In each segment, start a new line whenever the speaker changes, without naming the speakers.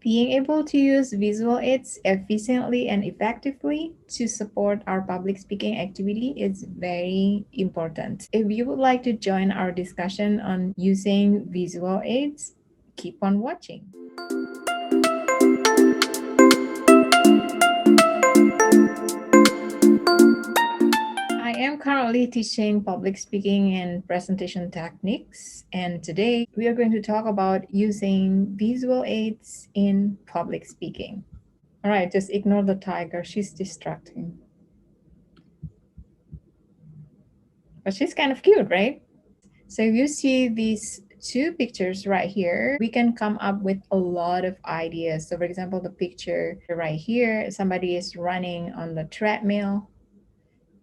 Being able to use visual aids efficiently and effectively to support our public speaking activity is very important. If you would like to join our discussion on using visual aids, keep on watching. I am currently teaching public speaking and presentation techniques, and today we are going to talk about using visual aids in public speaking. All right, just ignore the tiger, she's distracting. But she's kind of cute, right? So if you see these two pictures right here, we can come up with a lot of ideas. So for example, the picture right here, somebody is running on the treadmill,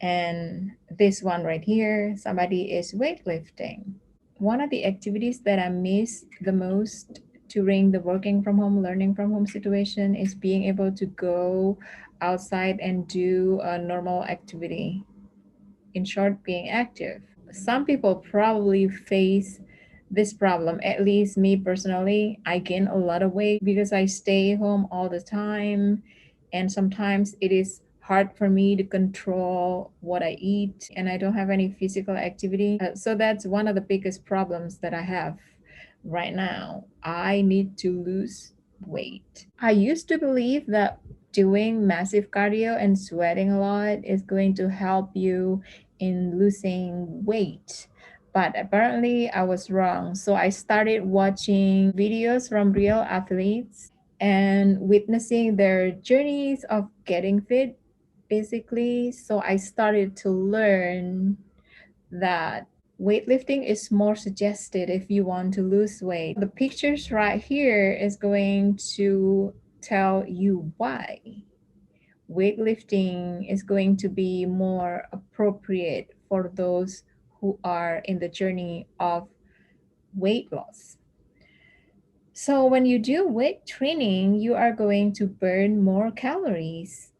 and this one right here, somebody is weightlifting. One of the activities that I miss the most during the working from home, learning from home situation is being able to go outside and do a normal activity. In short, being active. Some people probably face this problem. At least me personally, I gain a lot of weight because I stay home all the time, and sometimes it is hard for me to control what I eat, and I don't have any physical activity. So that's one of the biggest problems that I have right now. I need to lose weight. I used to believe that doing massive cardio and sweating a lot is going to help you in losing weight. But apparently, I was wrong. So I started watching videos from real athletes and witnessing their journeys of getting fit, basically. So I started to learn that weightlifting is more suggested if you want to lose weight. The pictures right here is going to tell you why weightlifting is going to be more appropriate for those who are in the journey of weight loss. So, when you do weight training, you are going to burn more calories,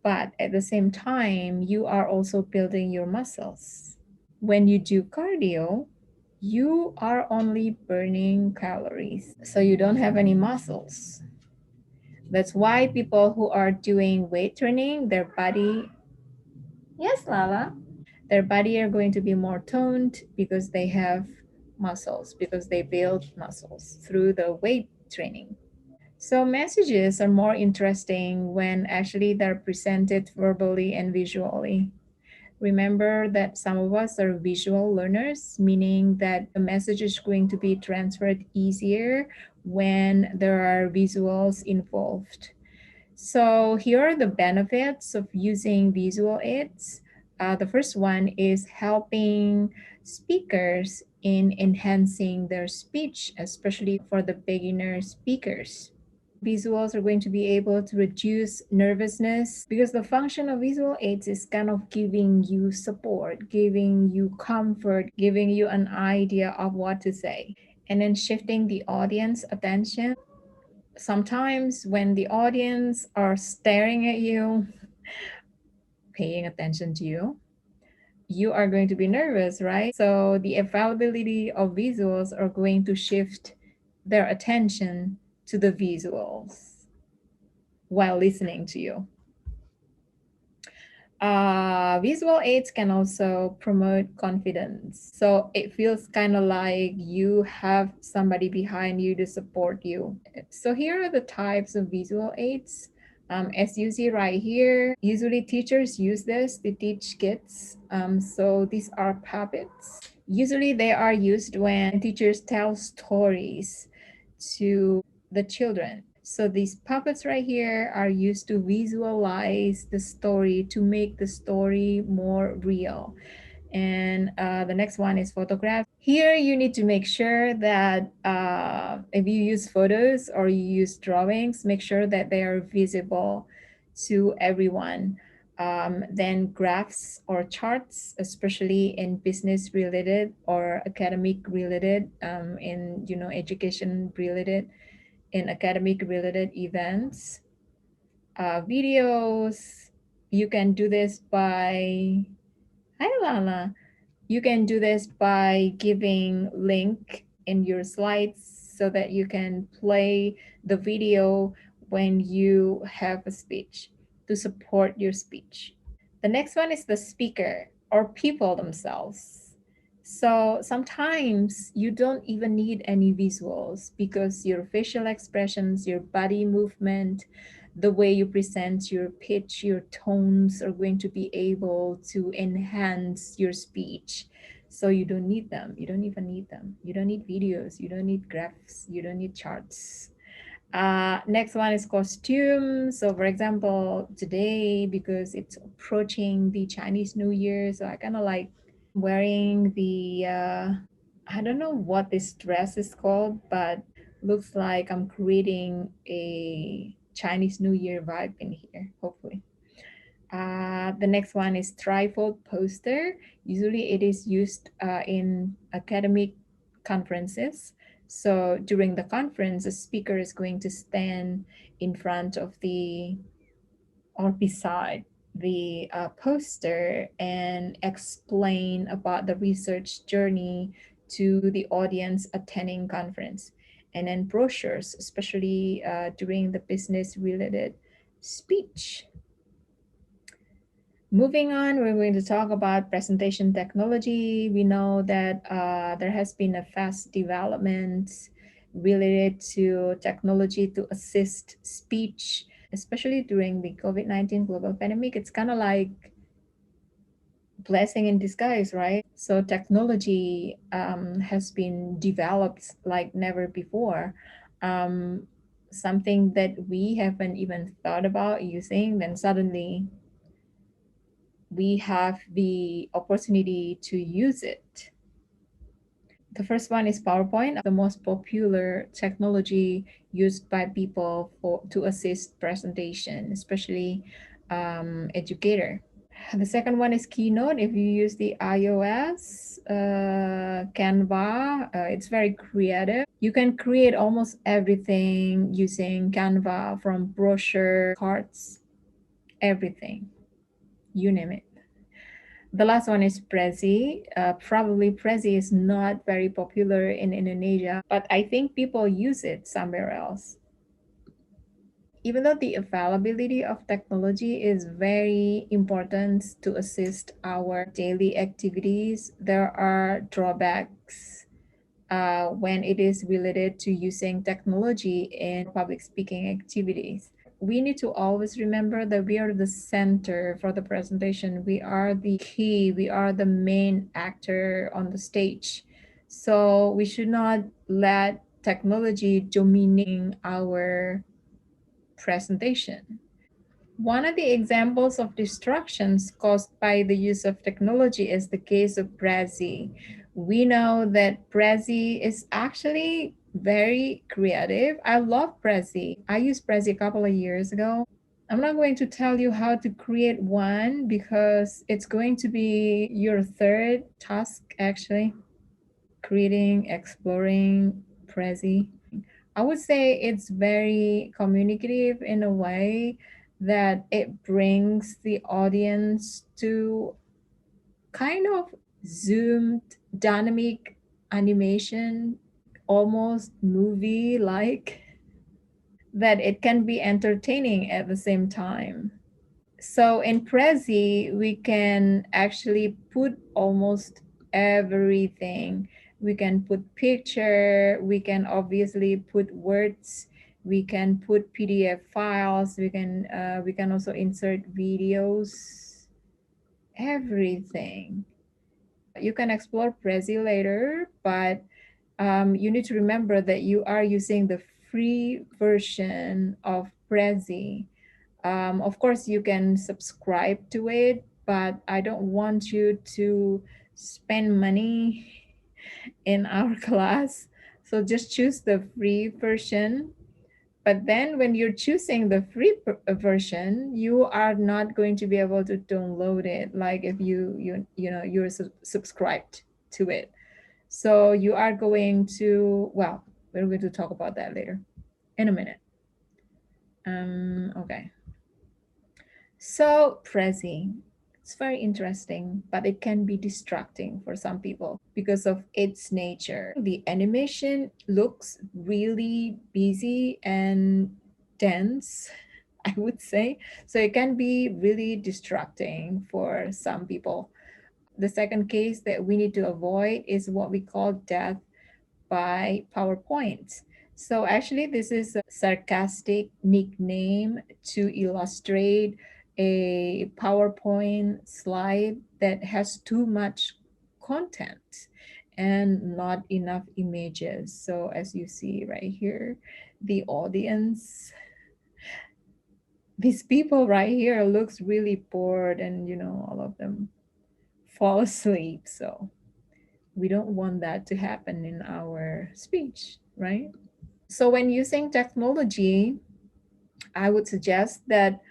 but at the same time, you are also building your muscles. When you do cardio, you are only burning calories, so you don't have any muscles. That's why people who are doing weight training, their body, yes, Lala, their body are going to be more toned because they have muscles, because they build muscles through the weight training. So messages are more interesting when actually they're presented verbally and visually. Remember that some of us are visual learners, meaning that the message is going to be transferred easier when there are visuals involved. So here are the benefits of using visual aids. The first one is helping speakers in enhancing their speech, especially for the beginner speakers. Visuals are going to be able to reduce nervousness because the function of visual aids is kind of giving you support, giving you comfort, giving you an idea of what to say, and then shifting the audience attention. Sometimes when the audience are staring at you, paying attention to you, you are going to be nervous, right? So the availability of visuals are going to shift their attention to the visuals while listening to you. Visual aids can also promote confidence. So it feels kind of like you have somebody behind you to support you. So here are the types of visual aids. As you see right here, usually teachers use this to teach kids. So these are puppets. Usually they are used when teachers tell stories to the children. So these puppets right here are used to visualize the story, to make the story more real. And the next one is photographs. Here you need to make sure that if you use photos or you use drawings, make sure that they are visible to everyone. Then graphs or charts, especially in business related or academic related, in education related, in academic related events. Videos, you can do this by, hi Lala, you can do this by giving link in your slides so that you can play the video when you have a speech to support your speech. The next one is the speaker or people themselves. So sometimes you don't even need any visuals because your facial expressions, your body movement, the way you present your pitch, your tones are going to be able to enhance your speech. So you don't need them. You don't even need them. You don't need videos. You don't need graphs. You don't need charts. Next one is costume. So, for example, today, because it's approaching the Chinese New Year, so I kind of like wearing the, I don't know what this dress is called, but looks like I'm creating a Chinese New Year vibe in here, hopefully. The next one is trifold poster. Usually it is used in academic conferences. So during the conference, the speaker is going to stand in front of the or beside the poster and explain about the research journey to the audience attending conference. And then brochures, especially during the business related speech. Moving on, we're going to talk about presentation technology. We know that there has been a fast development related to technology to assist speech, especially during the COVID-19 global pandemic. It's kind of like blessing in disguise, right? So technology has been developed like never before. Um, Something that we haven't even thought about using, then suddenly we have the opportunity to use it. The first one is PowerPoint, the most popular technology used by people for to assist presentation, especially educator. The second one is Keynote. If you use the iOS, Canva, it's very creative. You can create almost everything using Canva, from brochure, cards, everything, you name it. The last one is Prezi. Probably Prezi is not very popular in Indonesia, but I think people use it somewhere else. Even though the availability of technology is very important to assist our daily activities, there are drawbacks when it is related to using technology in public speaking activities. We need to always remember that we are the center for the presentation. We are the key, we are the main actor on the stage. So we should not let technology dominating our presentation. One of the examples of distractions caused by the use of technology is the case of Prezi. We know that Prezi is actually very creative. I love Prezi. I used Prezi a couple of years ago. I'm not going to tell you how to create one because it's going to be your third task actually, creating, exploring Prezi. I would say it's very communicative in a way that it brings the audience to kind of zoomed dynamic animation, almost movie like, that it can be entertaining at the same time. So in Prezi, we can actually put almost everything. We can put picture, we can obviously put words, we can put PDF files, we can also insert videos, everything. You can explore Prezi later, but you need to remember that you are using the free version of Prezi. Of course, you can subscribe to it, but I don't want you to spend money in our class. So just choose the free version. But then when you're choosing the free version, you are not going to be able to download it like if you're subscribed to it. So you are going to, well, we're going to talk about that later in a minute. Okay. So Prezi. It's very interesting, but it can be distracting for some people because of its nature. The animation looks really busy and dense, I would say. So it can be really distracting for some people. The second case that we need to avoid is what we call death by PowerPoint. So actually, this is a sarcastic nickname to illustrate a PowerPoint slide that has too much content and not enough images. So as you see right here, the audience, these people right here looks really bored, and all of them fall asleep. So we don't want that to happen in our speech, right? So when using technology, I would suggest that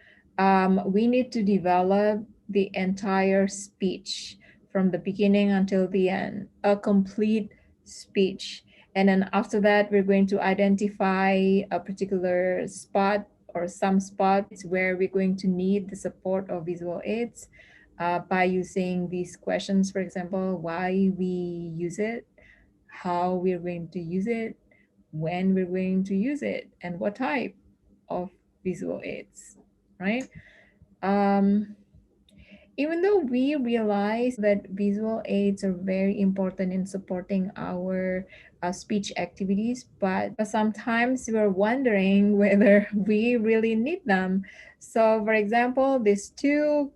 we need to develop the entire speech from the beginning until the end, a complete speech. And then after that, we're going to identify a particular spot or some spots where we're going to need the support of visual aids by using these questions. For example, why we use it, how we're going to use it, when we're going to use it, and what type of visual aids, right? Um, Even though we realize that visual aids are very important in supporting our speech activities, but sometimes we're wondering whether we really need them. So, for example, these two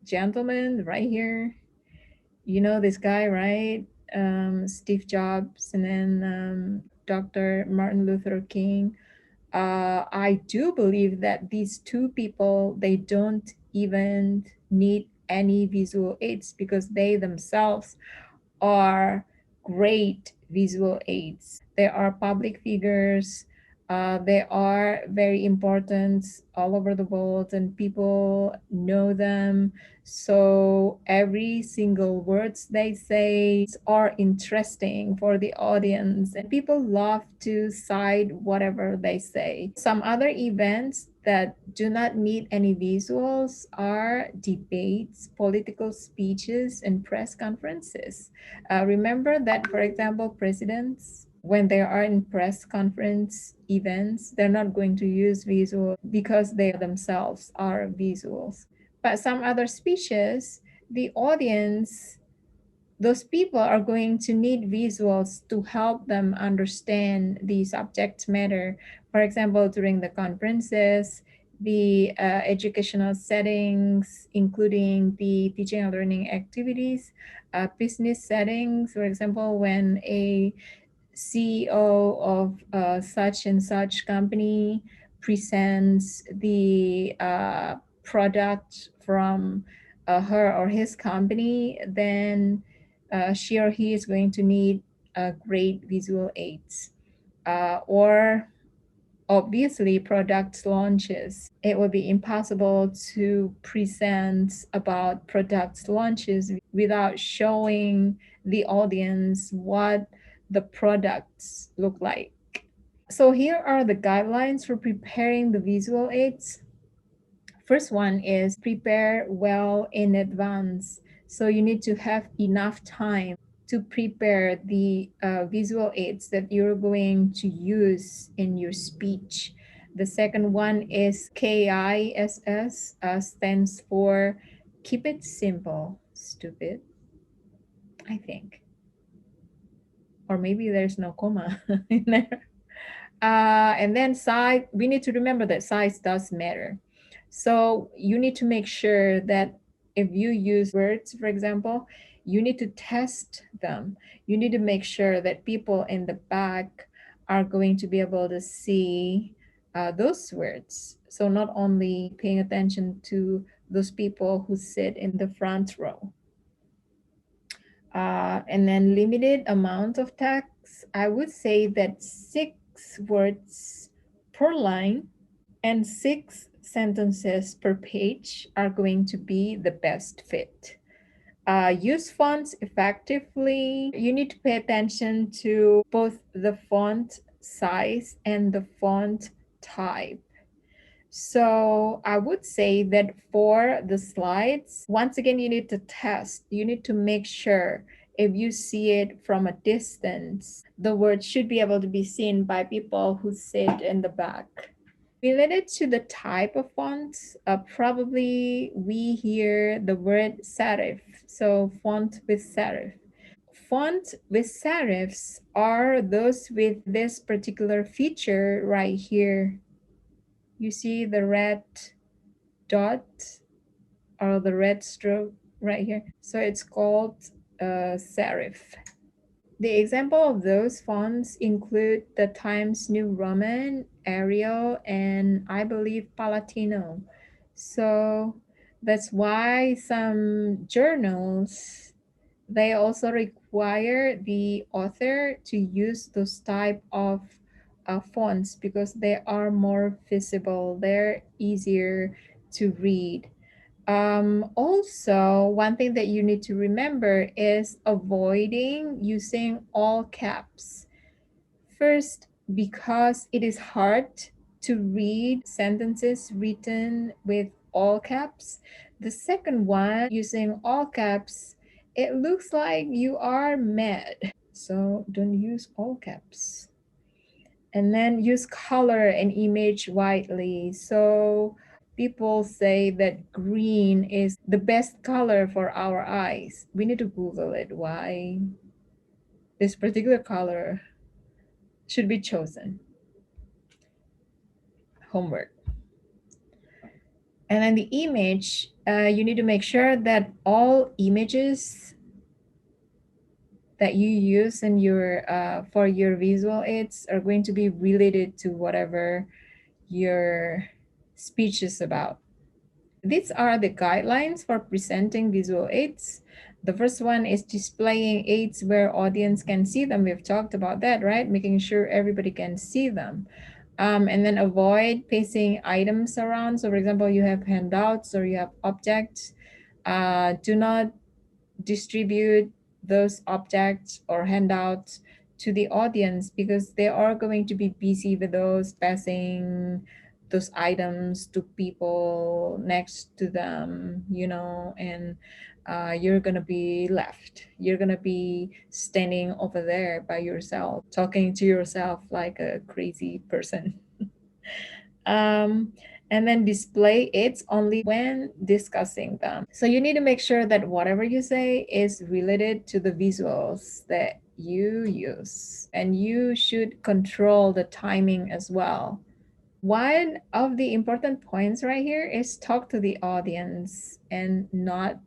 gentlemen right here, this guy, right? Steve Jobs and then Dr. Martin Luther King. I do believe that these two people, they don't even need any visual aids because they themselves are great visual aids. They are public figures. They are very important all over the world, and people know them. So every single words they say are interesting for the audience, and people love to cite whatever they say. Some other events that do not need any visuals are debates, political speeches, and press conferences. Remember that, for example, presidents, when they are in press conference events, they're not going to use visual because they themselves are visuals. But some other speeches, the audience, those people are going to need visuals to help them understand the subject matter. For example, during the conferences, the educational settings, including the teaching and learning activities, business settings, for example, when a CEO of such and such company presents the product from her or his company, then she or he is going to need great visual aids. Or obviously, product launches. It would be impossible to present about product launches without showing the audience what the products look like. So here are the guidelines for preparing the visual aids. First one is prepare well in advance. So you need to have enough time to prepare the visual aids that you're going to use in your speech. The second one is KISS, stands for keep it simple, stupid, I think. Or maybe there's no comma in there. And then size, we need to remember that size does matter. So you need to make sure that if you use words, for example, you need to test them. You need to make sure that people in the back are going to be able to see those words. So not only paying attention to those people who sit in the front row. And then limited amount of text. I would say that 6 words per line and 6 sentences per page are going to be the best fit. Use fonts effectively. You need to pay attention to both the font size and the font type. So I would say that for the slides, once again, you need to test. You need to make sure if you see it from a distance, the word should be able to be seen by people who sit in the back. Related to the type of fonts, probably we hear the word serif. So font with serif. Font with serifs are those with this particular feature right here. You see the red dot or the red stroke right here. So it's called serif. The example of those fonts include the Times New Roman, Arial, and I believe Palatino. So that's why some journals they also require the author to use those type of fonts because they are more visible, they're easier to read. Also, one thing that you need to remember is avoiding using all caps. First, because it is hard to read sentences written with all caps. The second one, using all caps, it looks like you are mad. So don't use all caps. And then use color and image widely. So people say that green is the best color for our eyes. We need to Google it. Why this particular color should be chosen. Homework. And then the image, you need to make sure that all images that you use in your for your visual aids are going to be related to whatever your speech is about. These are the guidelines for presenting visual aids. The first one is displaying aids where audience can see them. We've talked about that, right? Making sure everybody can see them. And then avoid pasting items around. So, for example, you have handouts or you have objects. Do not distribute those objects or handouts to the audience because they are going to be busy with those passing those items to people next to them, and you're gonna be left. You're gonna be standing over there by yourself, talking to yourself like a crazy person. um, and then display it only when discussing them. So you need to make sure that whatever you say is related to the visuals that you use, and you should control the timing as well. One of the important points right here is talk to the audience and not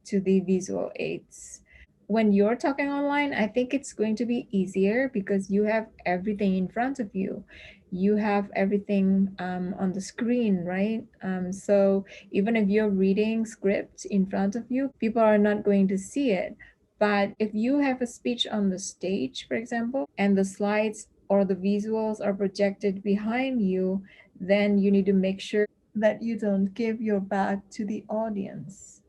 to the visual aids. When you're talking online, I think it's going to be easier because you have everything in front of you. You have everything on the screen, right? So even if you're reading script in front of you, people are not going to see it. But if you have a speech on the stage, for example, and the slides or the visuals are projected behind you, then you need to make sure that you don't give your back to the audience.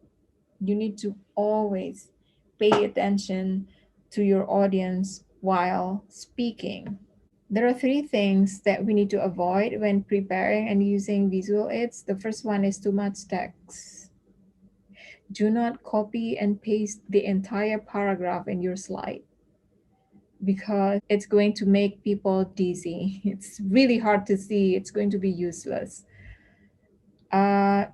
You need to always pay attention to your audience while speaking. There are three things that we need to avoid when preparing and using visual aids. The first one is too much text. Do not copy and paste the entire paragraph in your slide because it's going to make people dizzy. It's really hard to see, it's going to be useless. Uh,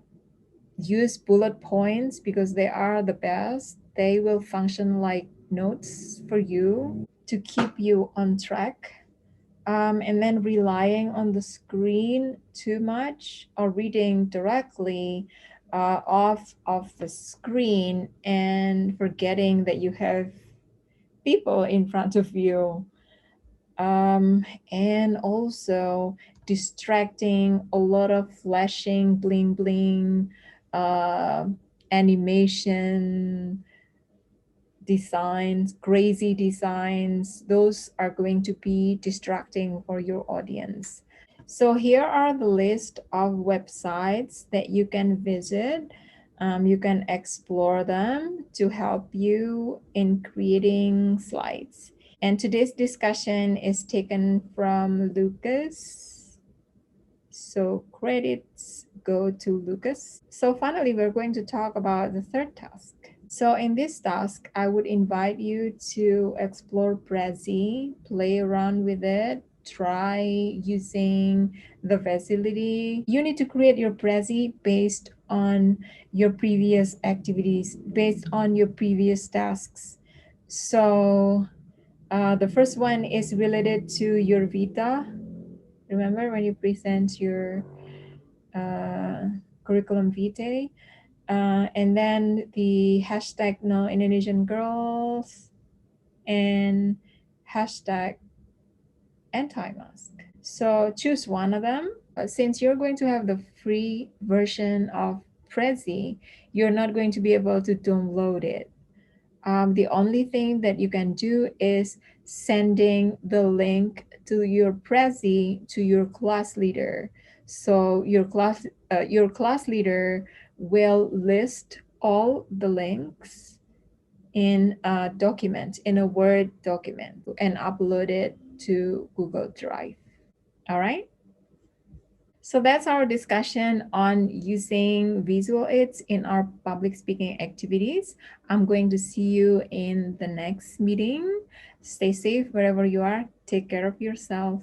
Use bullet points because they are the best. They will function like notes for you to keep you on track. And then relying on the screen too much or reading directly off of the screen and forgetting that you have people in front of you. And also distracting, a lot of flashing, bling bling, uh, animation, designs, crazy designs. Those are going to be distracting for your audience. So here are the list of websites that you can visit. You can explore them to help you in creating slides. And today's discussion is taken from Lucas So credits go to Lucas. So finally, we're going to talk about the third task. So in this task, I would invite you to explore Prezi, play around with it, try using the facility. You need to create your Prezi based on your previous activities, based on your previous tasks. So the first one is related to your Vita. Remember when you present your uh, curriculum vitae? And then the hashtag no Indonesian girls and hashtag anti-mask. So choose one of them. Since you're going to have the free version of Prezi, you're not going to be able to download it. The only thing that you can do is sending the link to your Prezi to your class leader. So your class leader will list all the links in a document, in a Word document, and upload it to Google Drive. All right. So that's our discussion on using visual aids in our public speaking activities. I'm going to see you in the next meeting. Stay safe wherever you are. Take care of yourself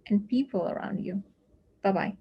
and people around you. Bye bye.